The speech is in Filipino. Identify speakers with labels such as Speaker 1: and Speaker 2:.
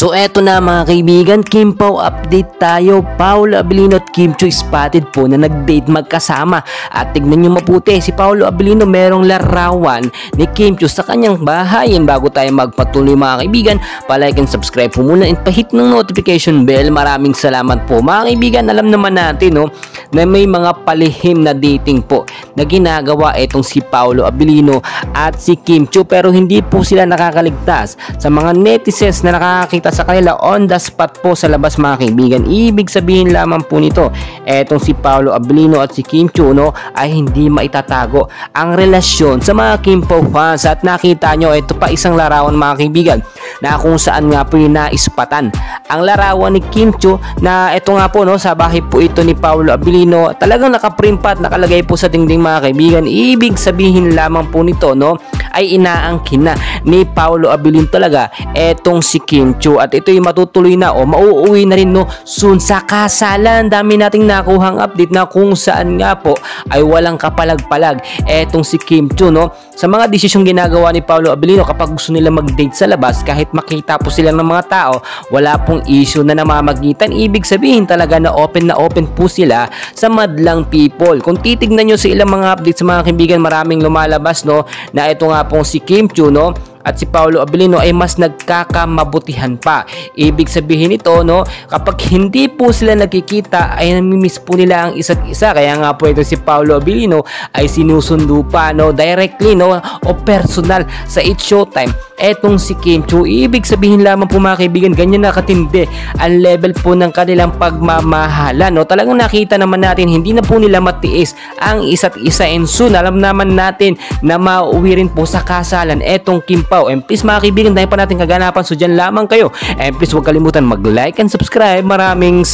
Speaker 1: So eto na mga kaibigan, Kim Pao update tayo. Paolo Abilino at Kim Chiu spotted po na nag-date magkasama. At tignan nyo mabuti, si Paolo Abilino merong larawan ni Kim Chiu sa kanyang bahay. And bago tayo magpatuloy mga kaibigan, palike and subscribe po muna and pahit ng notification bell. Maraming salamat po mga kaibigan. Alam naman natin na may mga palihim na dating po na ginagawa itong si Paolo Abilino at si Kim Chiu, pero hindi po sila nakakaligtas sa mga netizens na nakakita sa kanila on the spot po sa labas mga kaibigan. Ibig sabihin lamang po nito, etong si Paolo Abilino at si Kim Chiu ay hindi maitatago ang relasyon sa mga Kim Pao fans. At nakita nyo, ito pa isang larawan mga kaibigan na kung saan nga po yung naispatan ang larawan ni Kim Chiu, na ito nga po sa bahay po ito ni Paolo Abilino. Talagang nakaprint pa at nakalagay po sa dingding mga kaibigan. Ibig sabihin lamang po nito ay inaangkin na ni Paolo Abilino talaga etong si Kim Chiu, at ito yung matutuloy na mauuwi na rin soon sa kasalan. Dami nating nakuhang update na kung saan nga po ay walang kapalag-palag etong si Kim Chiu sa mga desisyong ginagawa ni Paolo Abilino. Kapag gusto nila mag-date sa labas, kahit makita po sila ng mga tao, wala pong issue na namamagitan. Ibig sabihin talaga na open po sila sa madlang people. Kung titignan nyo sa ilang mga updates sa mga kaibigan, maraming lumalabas na ito nga pong si Kim Chiu at si Paolo Abilino ay mas nagkakamabutihan pa. Ibig sabihin nito kapag hindi po sila nagkikita ay namimiss po nila ang isa't isa. Kaya nga po ito si Paolo Abilino ay sinusundo pa directly o personal sa It's Showtime etong si Kim Chiu. Ibig sabihin lamang po mga kaibigan, ganyan na katindi ang level po ng kanilang pagmamahalan. Talagang nakita naman natin hindi na po nila matiis ang isa't isa, and soon alam naman natin na mauwi rin po sa kasalan etong Kim Pao. And please mga kaibigan, dahil pa natin kaganapan, so dyan lamang kayo. And please huwag kalimutan mag-like and subscribe. Maraming